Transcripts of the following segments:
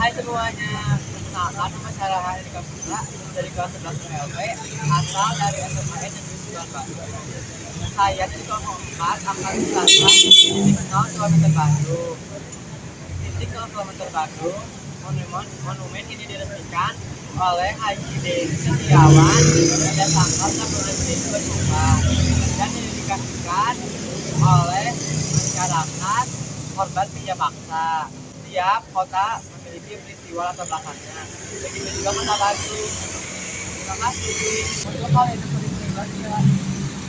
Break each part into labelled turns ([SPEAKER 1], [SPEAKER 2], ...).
[SPEAKER 1] Hai semuanya, perkenalkan nama saya Rahel Kapura dari kelas 11 PLP, asal dari SMA Negeri 9 Bandung. Saya di kelompok 4 akan menjelaskan titik 0 km Bandung. Titik 0 km Bandung, monumen ini diresmikan oleh Haji Deni Setiawan pada tanggal 16 Juni 2004 dan didedikasikan oleh masyarakat korban pinjam paksa. Setiap kota memiliki peristiwa latar belakangnya. Begitu juga kota Bandung. Terima kasih. Untuk hal itu peristiwa tidak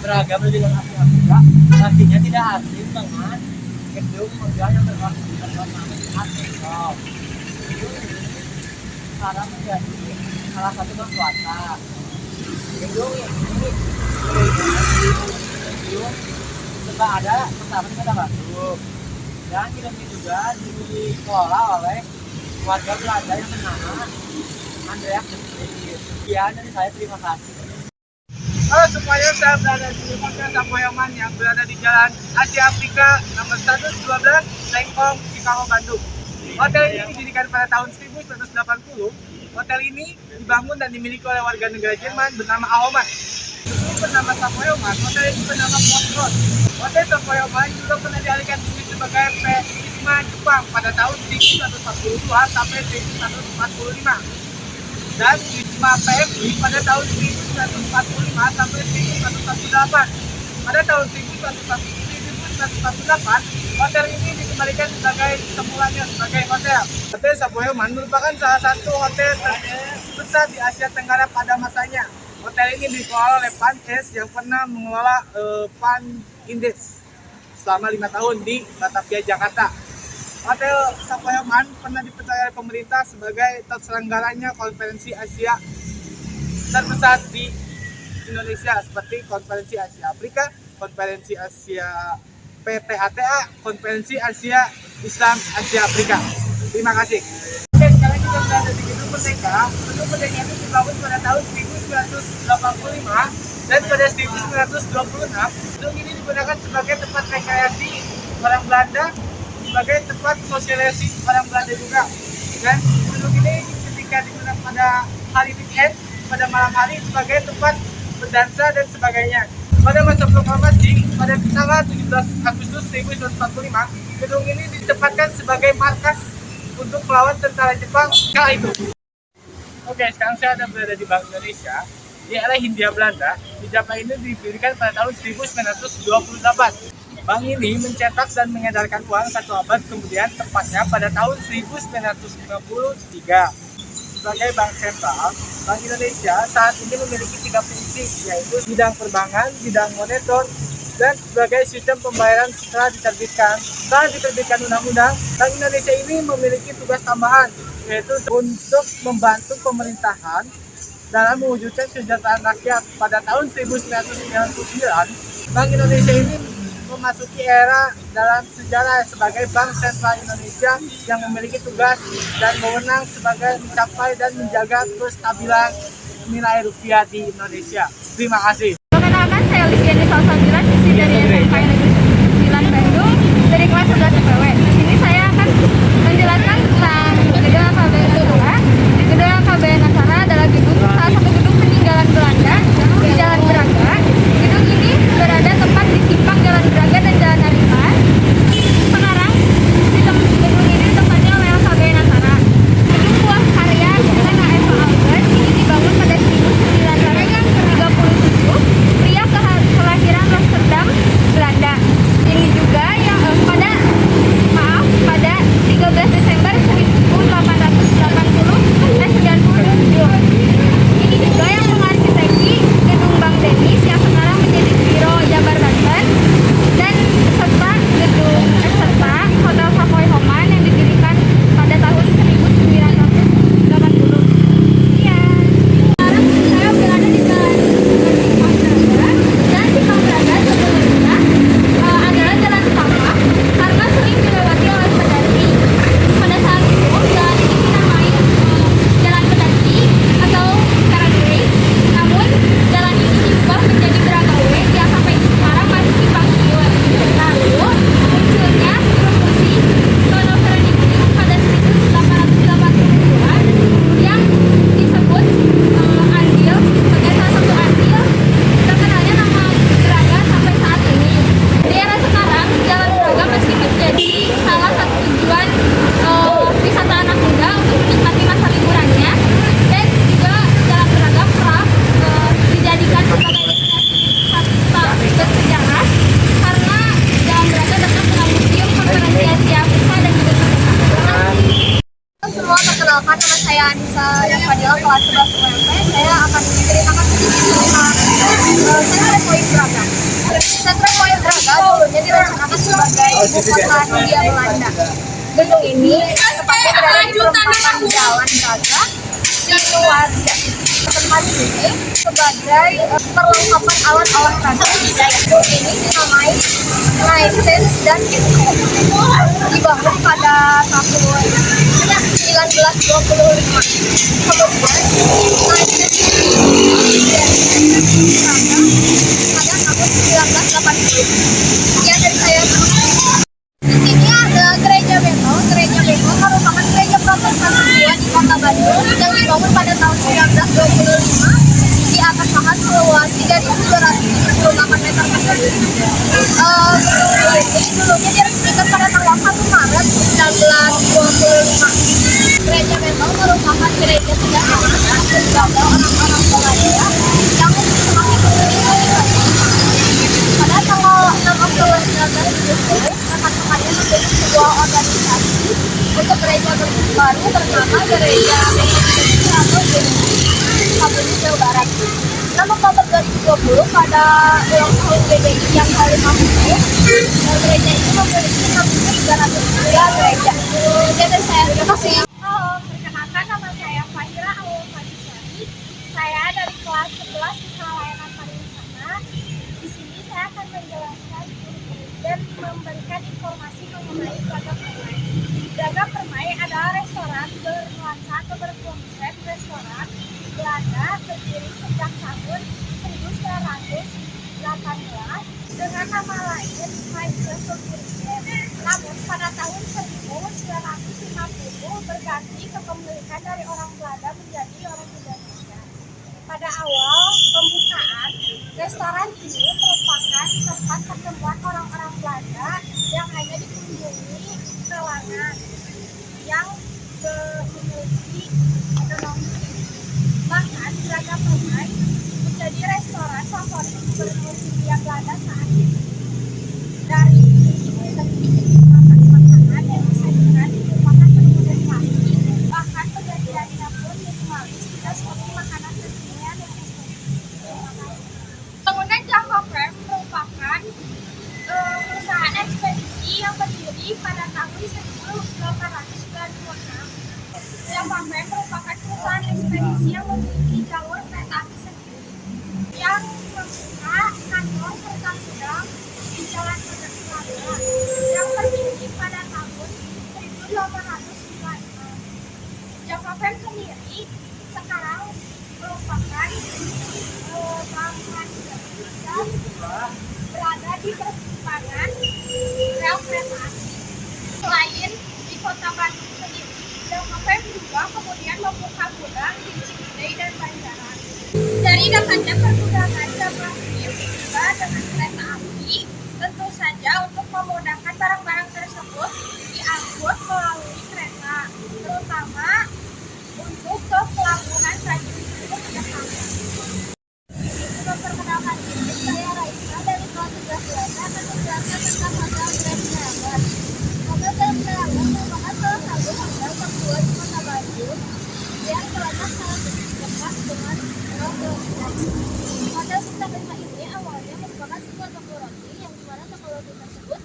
[SPEAKER 1] beragam dengan Afrika, artinya tidak asing dengan gedung megah yang terbangun di tempat nama Afrika. Gedung ini sekarang menjadi salah satu bank swasta. Gedung ini gedung serta ada pertama di kota Bandung. Dan gedung ini juga dikelola oleh warga Belanda yang bernama Andreas Dekker. Sekian dari saya, terima kasih.
[SPEAKER 2] Halo semuanya, saya berada di Hotel Sapoyoman yang berada di Jalan Asia Afrika nomor 112, Lengkong, Chicago, Bandung. Hotel ini didirikan pada tahun 1980. Hotel ini dibangun dan dimiliki oleh warga negara Jerman bernama Ahoman. Sebelum bernama Sapoyoman, hotel ini bernama Postron. Hotel Sapoyoman juga pernah dialihkan fungsi sebagai Wisma Jepang pada tahun 1942 sampai 1945. Dan Wisma PFI pada tahun 1945 sampai 1948. Pada tahun 1948, hotel ini dikembalikan sebagai semulanya sebagai hotel. Hotel Sapoyoman merupakan salah satu hotel terbesar di Asia Tenggara pada masanya. Hotel ini dikelola oleh Pan S yang pernah mengelola Pan Indes selama 5 tahun di Batavia, Jakarta. Hotel Sapoyoman pernah dipercaya oleh pemerintah sebagai terselenggaranya konferensi Asia terbesar di Indonesia seperti konferensi Asia Afrika, konferensi Asia PTATA, konferensi Asia Islam Asia Afrika. Terima kasih. Oke, sekarang kita berada di Gedung Merdeka. Gedung Merdeka itu dibangun pada tahun 1985 dan pada 1926 gedung ini digunakan sebagai tempat rekreasi orang Belanda, sebagai tempat sosialisasi orang Belanda juga. Dan gedung ini ketika digunakan pada hari weekend, pada malam hari sebagai tempat berdansa dan sebagainya. Pada masa proklamasi, pada tanggal 17 Agustus 1945, gedung ini ditempatkan sebagai markas untuk melawan tentara Jepang kala itu. Oke, sekarang saya ada berada di Bank Indonesia. Di era Hindia Belanda, di Jepang ini didirikan pada tahun 1928. Bank ini mencetak dan mengedarkan uang 1 abad kemudian, tepatnya pada tahun 1953. Sebagai bank sentral, Bank Indonesia saat ini memiliki 3 fungsi, yaitu bidang perbankan, bidang moneter, dan sebagai sistem pembayaran setelah diterbitkan. Setelah diterbitkan undang-undang, Bank Indonesia ini memiliki tugas tambahan, yaitu untuk membantu pemerintahan dalam mewujudkan kesejahteraan rakyat. Pada tahun 1999, Bank Indonesia ini memasuki era dalam sejarah sebagai Bank Sentral Indonesia yang memiliki tugas dan wewenang sebagai mencapai dan menjaga kestabilan nilai rupiah di Indonesia. Terima kasih.
[SPEAKER 3] Perkenalkan, saya Listiani Salsabila, siswi dari SMK Negeri 9 Bandung dari kelas 11 IPW. Di sini saya akan menjelaskan tentang Gedung KBN Nasara. Gedung KBN Nasara adalah salah satu gedung peninggalan Belanda di Jalan Braga. Gedung ini berada tepat di simpang Jalan Braga dan Jalan Arifan. Sekarang gedung ini ditempati oleh KBN Nasara. Gedung buah karya dengan AFA Albert ini dibangun pada 1937. Pria kelahiran Los semua, perkenalkan nama saya Anissa dan Fadila, kelas 11 UMP. Saya akan menceritakan sedikit tentang Sentra Point Braga. Sentra Point Braga dulunya direncanakan sebagai ibu kota Hindia Belanda. Gedung ini tepatnya berada di perempatan Jalan Braga, Sinuarja. Tempat ini sebagai perlengkapan alat olahraga. Gedung ini dinamai License dan Info. Dibangun pada tahun 1925. Kemudian License pada tahun 1980. Sekian dari saya. Di sini ada Gereja Bethel. Gereja Bethel merupakan gereja Protestan kedua di Kota Bandung yang dibangun pada tahun 1925 di atas lahan seluas 3.278 meter persegi. Ini dulunya diresmikan pada tanggal 1 Maret 1925. Gereja Bethel merupakan gereja sederhana yang menjaga orang-orang Belanda yang semakin meningkat. Pada tanggal 6 Oktober 1970, rekan-rekannya menjadi sebuah organisasi untuk gereja baru bernama Gereja Metodis atau GMI, Kabupaten Jawa Barat. 6 Oktober 2020 pada ulang tahun GDI yang ke-50, gereja ini memiliki 6.303 gereja. Sekian dari saya, terima kasih. Halo, perkenalkan nama saya Fahira Al-Fadisari. Saya dari kelas 11 di Layanan Pariwisata. Di sini saya akan menjelaskan dan memberikan informasi mengenai Braga Permai. Braga Permai adalah restoran bernuansa atau berkonsep restoran Belanda berdiri sejak tahun 1918 dengan nama lain Kaiser Sulpier. Namun pada tahun 1950 berganti kepemilikan dari orang Belanda menjadi orang Indonesia. Pada awal pembukaan, restoran ini merupakan tempat pertemuan orang-orang Belanda yang hanya dikunjungi kalangan yang memiliki ekonomi tinggi. Bahkan Braga Permai menjadi restoran favorit Gubernur Hindia Belanda saat itu. Dari segi makanan yang disajikan merupakan menu klasik, bahkan penyajiannya pun minimalis, tidak seperti makanan kekinian yang estetis. Terima kasih. Bangunan Java Frame merupakan perusahaan ekspedisi yang berdiri pada tahun 1896. Java Frame merupakan perusahaan ekspedisi yang memiliki jalur kereta api sendiri yang membuka kantor serta gudang di Jalan Braga yang berdiri pada tahun 1896. Java Frame sendiri sekarang merupakan bangunan yang berada di persimpangan rel kereta api. Selain di Kota Bandung sendiri, Java Frame juga kemudian membuka gudang di Ciwidey dan Banjaran. Dari datanya pergudangan Java Frame juga dengan kereta api, tentu saja untuk memudahkan barang-barang tersebut diangkut melalui kereta, terutama untuk ke pelabuhan Tanjung Priok, Jakarta. Memperkenalkan diri, saya Raisa dari kelas 11 Belanda akan menjelaskan tentang Hotel Grand Triangle. Hotel Grand Triangle merupakan salah satu hotel tertua di Kota Bandung yang terletak sangat dekat dengan Rel Belanda. Hotel Bintang 5 ini awalnya merupakan sebuah toko roti yang dimana toko roti tersebut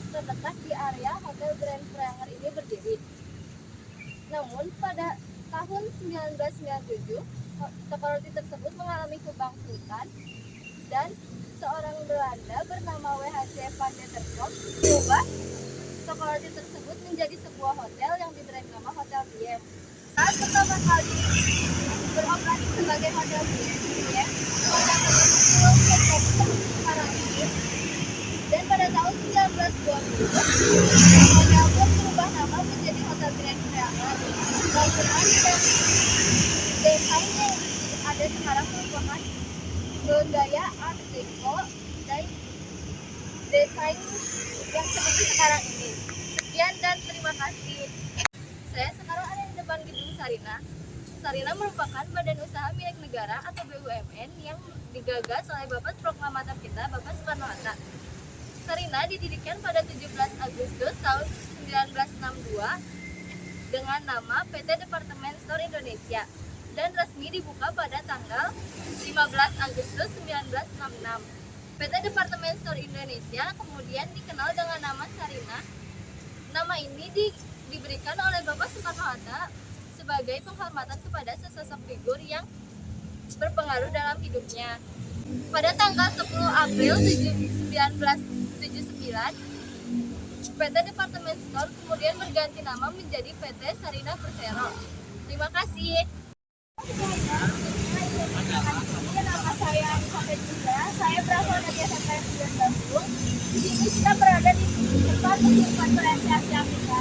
[SPEAKER 3] terletak di area Hotel Grand Triangle ini berdiri. Namun pada tahun 1997, toko roti tersebut mengalami kebangkrutan dan seorang Belanda bernama W.H.C. van der Kerkhoff mengubah toko roti tersebut menjadi sebuah hotel yang diberi nama Hotel Diem. Saat pertama kali beroperasi sebagai Hotel Diem, hotel tersebut belum menjadi seperti sekarang ini. Dan pada tahun 1920, hotel pun berubah nama menjadi Hotel Grand Triangle. Bangunan dan desain yang ada sekarang merupakan gaya Art Deco dan desain yang seperti sekarang ini. Sekian dan terima kasih. Saya sekarang ada di depan gedung Sarina. Sarina merupakan badan usaha milik negara atau BUMN yang digagas oleh Bapak Proklamator kita, Bapak Soekarno-Hatta. Sarina didirikan pada 17 Agustus tahun 1962 dengan nama PT Departemen Store Indonesia dan resmi dibuka pada tanggal 15 Agustus 1966. PT Departemen Store Indonesia kemudian dikenal dengan nama Sarinah. Nama ini diberikan oleh Bapak Soekarno-Hatta sebagai penghormatan kepada sesosok figur yang berpengaruh dalam hidupnya. Pada tanggal 10 April 1979, PT Departemen Store kemudian berganti nama menjadi PT Sarinah Persero. Terima kasih. Nama saya Anissa Juga. Saya berasal dari SMP 9 Bandung. Di sini kita berada di tempat untuk konferensi Asia Afrika.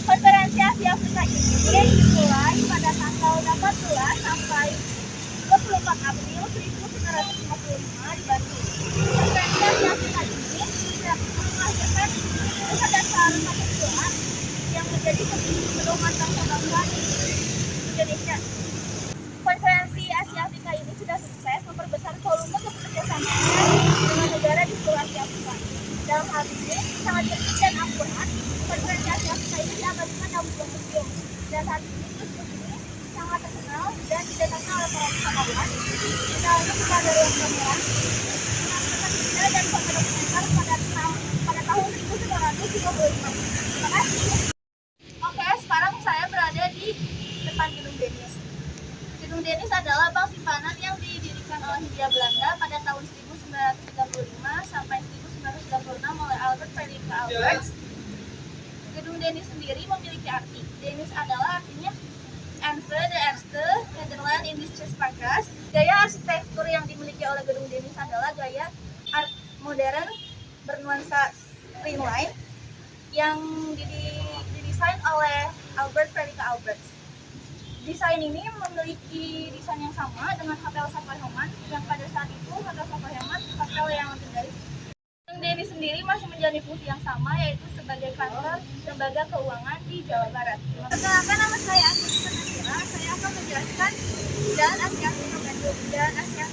[SPEAKER 3] Konferensi Asia Afrika ini dimulai pada tanggal 18 sampai 24 April 1955 di Bandung. Konferensi Asia Afrika ini menghasilkan dasar kemajuan yang menjadi pedoman bangsa-bangsa di Indonesia. Konferensi Asia Afrika ini sudah sukses memperbesar volume kekerjasamaannya dengan negara di seluruh Asia Afrika. Dalam hal ini sangat penting dan akurat. Konferensi Asia Afrika ini diabadikan dalam sebuah museum. Dan saat ini museum ini sangat terkenal dan didatangi oleh para wisatawan. Misalnya kepada Ruang Kamera, menyaksikan video dan foto dokumenter pada tahun 1955. Terima kasih. Oke, sekarang saya berada di depan Gedung Denis. Gedung Denis adalah bank simpanan yang didirikan oleh Hindia Belanda pada tahun 1935 sampai 1996 oleh Albert Frederick Alberts. Gedung Denis sendiri memiliki arti. Denis adalah artinya Enve de Eerste Nederland in West-Pakas. Gaya arsitektur yang dimiliki oleh Gedung Denis adalah gaya art modern bernuansa streamline yang didesain oleh Albert Frederick Alberts. Desain ini memiliki desain yang sama dengan Hotel Savoy Homan yang pada saat itu Hotel Savoy Homan hotel yang legendaris. Gedung Denis sendiri masih menjalani fungsi yang sama, yaitu sebagai kantor lembaga keuangan di Jawa Barat. Perkenalkan, nama saya Anissa Natira. Saya akan menjelaskan Jalan Asia Afrika Bandung. Jalan Asia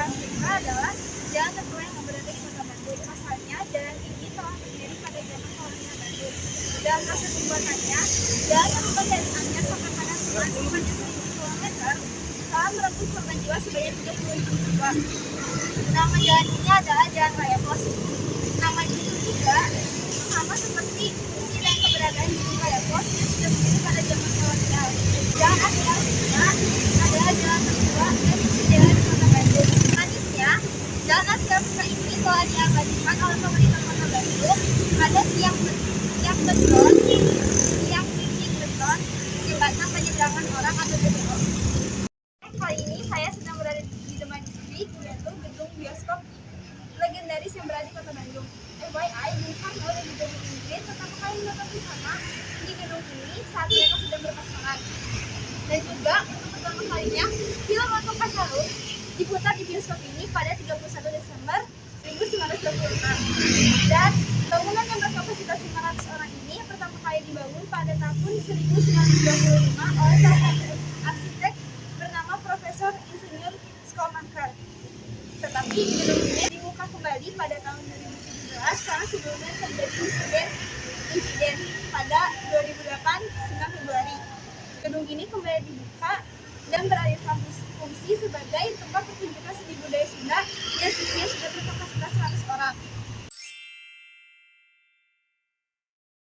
[SPEAKER 3] Afrika adalah jalan tertua yang berada di Kota Bandung. Asalnya jalan ini telah berdiri pada zaman kolonial Bandung. Dan proses pembuatannya, jalan yang pembangunannya sampai pada sepanjang 1.000 km telah merebut korban jiwa sebanyak 30.000 jiwa. Nama jalan ini adalah Jalan Raya Pos. Nama itu juga sama seperti isi dan keberadaan Jalan Raya Pos yang sudah berdiri pada zaman kolonial. Jalan Asia Afrika adalah jalan tertua dan berjalan di Kota Bandung. Manisnya, Jalan Asia Afrika ini telah diabadikan oleh pemerintah Kota Bandung. Ada tiang beton, tiang dinding beton, jembatan penyeberangan orang atau JPO. Kali ini saya sedang berada di The Majestic, yaitu gedung bioskop legendaris yang berada di Kota Bandung. FYI, Bung Karno dan juga Bung Ingrid pertama kali menonton di sana di gedung ini saat mereka sedang berpasangan. Dan juga untuk pertama kalinya, film Oto Pasarung diputar di bioskop ini pada 31 Desember 1926. Dan bangunan yang berkapasitas 500 orang ini pertama kali dibangun pada tahun 1925 oleh salah satu arsitek bernama Profesor Insinyur Schoonmaker. Tetapi gedung ini dibuka kembali pada tahun 2017 karena sebelumnya terjadi insiden pada 2008 9 Februari. Gedung ini kembali dibuka dan beralih fungsi sebagai tempat pertunjukan seni budaya Sunda yang sebelumnya sudah